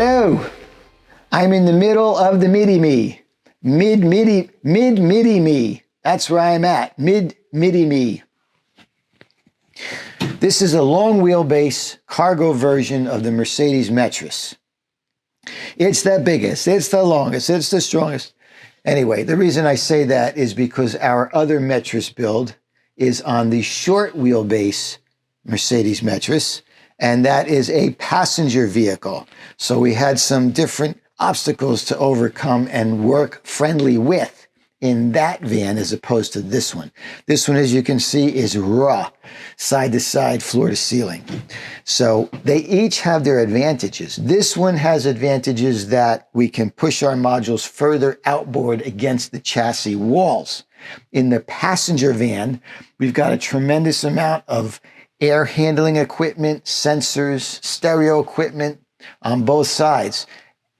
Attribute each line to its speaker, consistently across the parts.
Speaker 1: Hello, I'm in the middle of the Midi-Me. Mid-Midi-Me. That's where I'm at, Mid-Midi-Me. This is a long wheelbase cargo version of the Mercedes Metris. It's the biggest, it's the longest, it's the strongest. Anyway, the reason I say that is because our other Metris build is on the short wheelbase Mercedes Metris, and that is a passenger vehicle. So we had some different obstacles to overcome and work friendly with in that van as opposed to this one. This one, as you can see, is raw, side to side, floor to ceiling. So they each have their advantages. This one has advantages that we can push our modules further outboard against the chassis walls. In the passenger van, we've got a tremendous amount of air handling equipment, sensors, stereo equipment on both sides,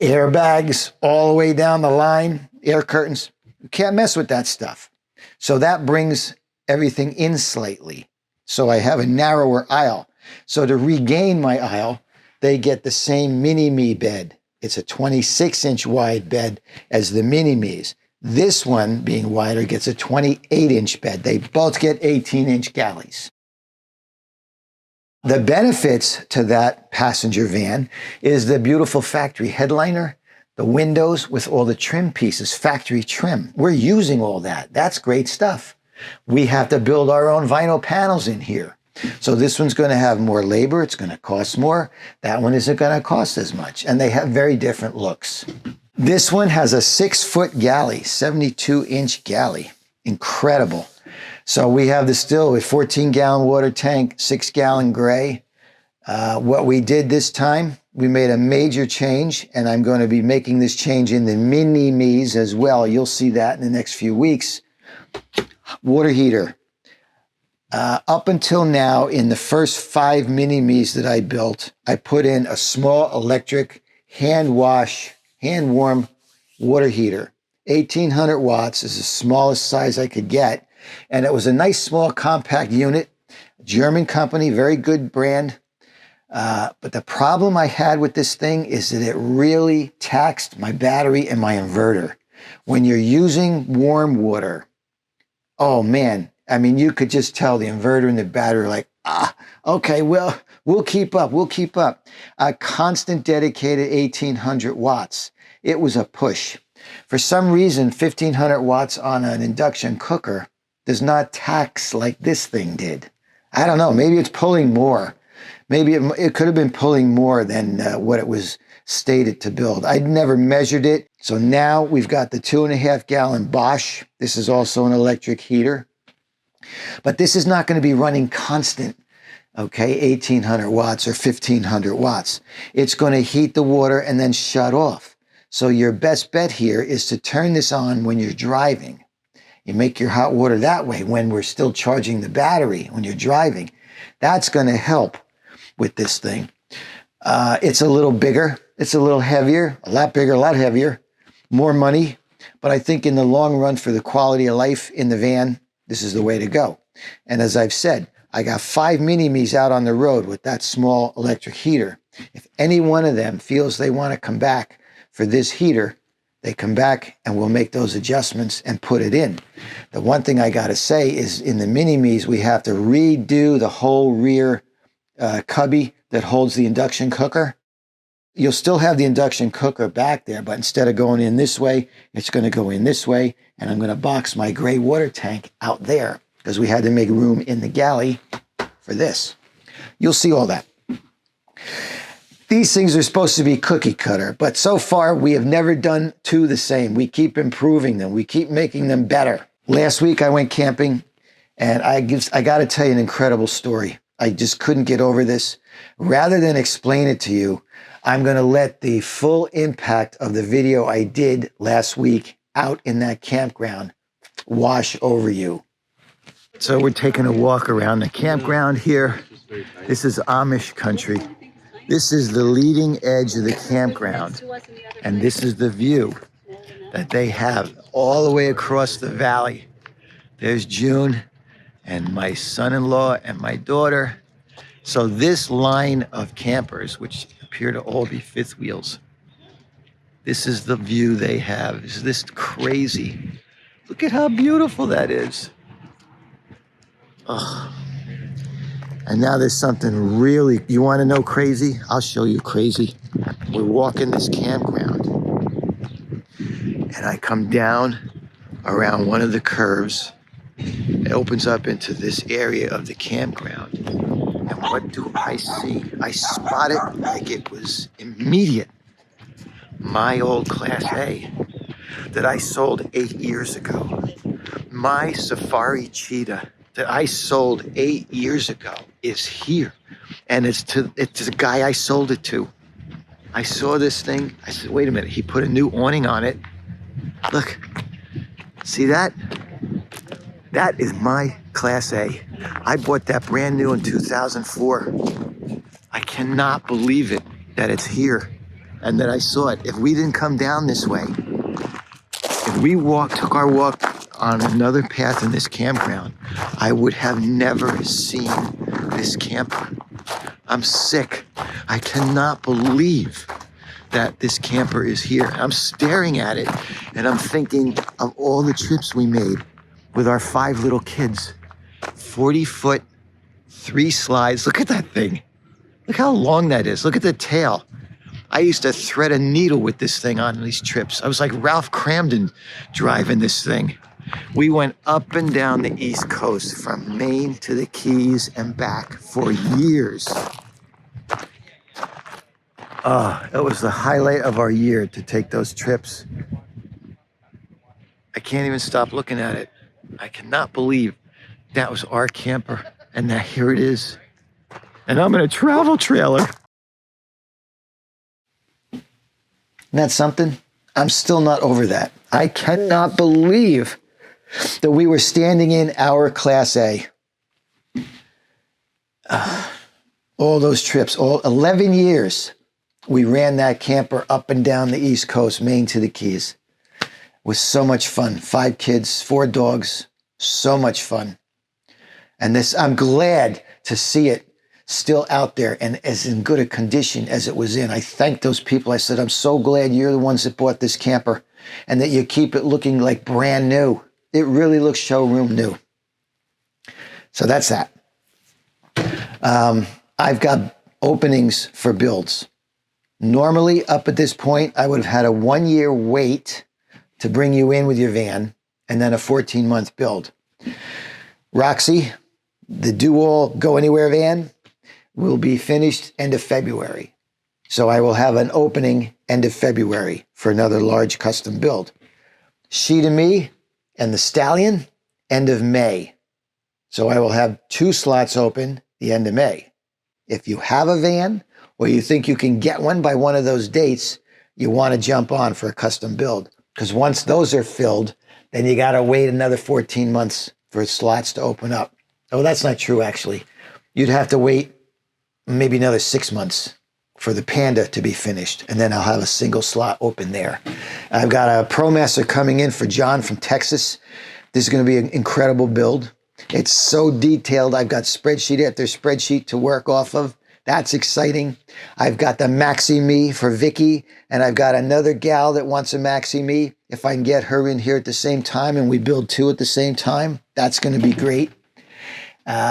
Speaker 1: airbags all the way down the line, air curtains. You can't mess with that stuff. So that brings everything in slightly. So I have a narrower aisle. So to regain my aisle, they get the same Mini-Me bed. It's a 26-inch wide bed as the Mini-Me's. This one, being wider, gets a 28-inch bed. They both get 18-inch galleys. The benefits to that passenger van is the beautiful factory headliner, the windows with all the trim pieces, factory trim. We're using all that. That's great stuff. We have to build our own vinyl panels in here. So this one's going to have more labor. It's going to cost more. That one isn't going to cost as much. And they have very different looks. This one has a 6-foot galley, 72-inch galley. Incredible. So we have the still with 14-gallon water tank, 6-gallon gray. What we did this time, we made a major change, and I'm going to be making this change in the Mini-Me's as well. You'll see that in the next few weeks. Water heater. Up until now, in the first 5 Mini-Me's that I built, I put in a small electric hand wash, hand warm water heater. 1800 watts is the smallest size I could get. And it was a nice small compact unit, German company, very good brand. But the problem I had with this thing is that it really taxed my battery and my inverter. When you're using warm water, oh man, I mean, you could just tell the inverter and the battery are like, okay, well, we'll keep up, we'll keep up. A constant dedicated 1800 watts. It was a push. For some reason, 1500 watts on an induction cooker does not tax like this thing did. I don't know, maybe it's pulling more. Maybe it could have been pulling more than what it was stated to build. I'd never measured it. So now we've got the 2.5-gallon Bosch. This is also an electric heater. But this is not going to be running constant, okay, 1800 watts or 1500 watts. It's going to heat the water and then shut off. So your best bet here is to turn this on when you're driving. You make your hot water that way when we're still charging the battery when you're driving. That's going to help with this thing. It's a little bigger. It's a little heavier, a lot bigger, a lot heavier, more money. But I think in the long run for the quality of life in the van, this is the way to go. And as I've said, I got 5 Mini-Me's out on the road with that small electric heater. If any one of them feels they want to come back for this heater, they come back and we'll make those adjustments and put it in. The one thing I got to say is in the Mini-Me's, we have to redo the whole rear cubby that holds the induction cooker. You'll still have the induction cooker back there, but instead of going in this way, it's going to go in this way. And I'm going to box my gray water tank out there because we had to make room in the galley for this. You'll see all that. These things are supposed to be cookie cutter, but so far we have never done two the same. We keep improving them. We keep making them better. Last week I went camping, and I got to tell you an incredible story. I just couldn't get over this. Rather than explain it to you, I'm going to let the full impact of the video I did last week out in that campground wash over you. So we're taking a walk around the campground here. This is Amish country. This is the leading edge of the campground, and this is the view that they have all the way across the valley. There's June and my son-in-law and my daughter. So this line of campers, which appear to all be fifth wheels, This is the view they have. Is this crazy? Look at how beautiful that is. Oh. And now there's something really, you want to know crazy? I'll show you crazy. We're walking this campground, and I come down around one of the curves. It opens up into this area of the campground. And what do I see? I spot it like it was immediate. My old Class A that I sold 8 years ago. My Safari Cheetah that I sold 8 years ago is here. And it's the guy I sold it to. I saw this thing. I said, wait a minute. He put a new awning on it. Look, see that? That is my Class A. I bought that brand new in 2004. I cannot believe it that it's here and that I saw it. If we didn't come down this way, if we took our walk on another path in this campground, I would have never seen this camper. I'm sick. I cannot believe that this camper is here. I'm staring at it and I'm thinking of all the trips we made with our 5 little kids. 40-foot, 3 slides. Look at that thing. Look how long that is. Look at the tail. I used to thread a needle with this thing on these trips. I was like Ralph Cramden driving this thing. We went up and down the East Coast from Maine to the Keys and back for years. It was the highlight of our year to take those trips. I can't even stop looking at it. I cannot believe that was our camper and that here it is. And I'm in a travel trailer. Isn't that something? I'm still not over that. I cannot believe that we were standing in our Class A. All those trips, all 11 years, we ran that camper up and down the East Coast, Maine to the Keys. It was so much fun. 5 kids, 4 dogs, so much fun. And this, I'm glad to see it still out there and as in good a condition as it was in. I thanked those people. I said, I'm so glad you're the ones that bought this camper and that you keep it looking like brand new. It really looks showroom new. So that's that. I've got openings for builds. Normally, up at this point, I would have had a 1-year wait to bring you in with your van and then a 14-month build. Roxy, the do-all go-anywhere van, will be finished end of February. So I will have an opening end of February for another large custom build. She to Me and the Stallion, end of May. So I will have 2 slots open the end of May. If you have a van or you think you can get one by one of those dates, you want to jump on for a custom build. Because once those are filled, then you got to wait another 14 months for slots to open up. Oh, that's not true, actually. You'd have to wait maybe another 6 months for the Panda to be finished, and then I'll have a single slot open there. I've got a ProMaster coming in for John from Texas. This is going to be an incredible build. It's so detailed. I've got spreadsheet after spreadsheet to work off of. That's exciting. I've got the Maxi-Me for Vicky, and I've got another gal that wants a Maxi-Me. If I can get her in here at the same time and we build 2 at the same time, that's going to be great.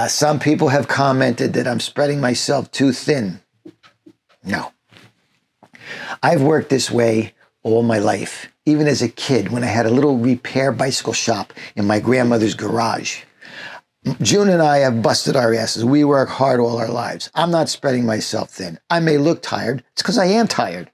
Speaker 1: Some people have commented that I'm spreading myself too thin. No. I've worked this way all my life. Even as a kid, when I had a little repair bicycle shop in my grandmother's garage. June and I have busted our asses. We work hard all our lives. I'm not spreading myself thin. I may look tired. It's because I am tired.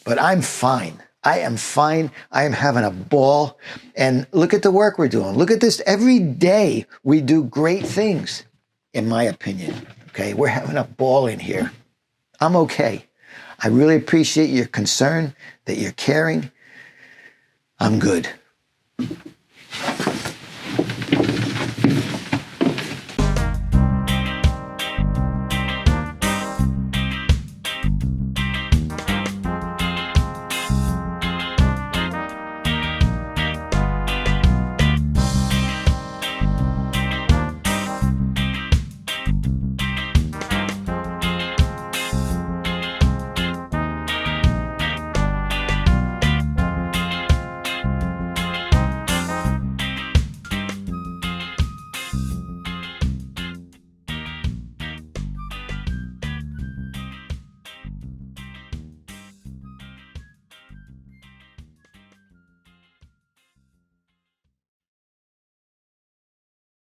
Speaker 1: But I'm fine. I am fine. I am having a ball. And look at the work we're doing. Look at this. Every day we do great things, in my opinion. Okay, we're having a ball in here. I'm okay. I really appreciate your concern, that you're caring. I'm good.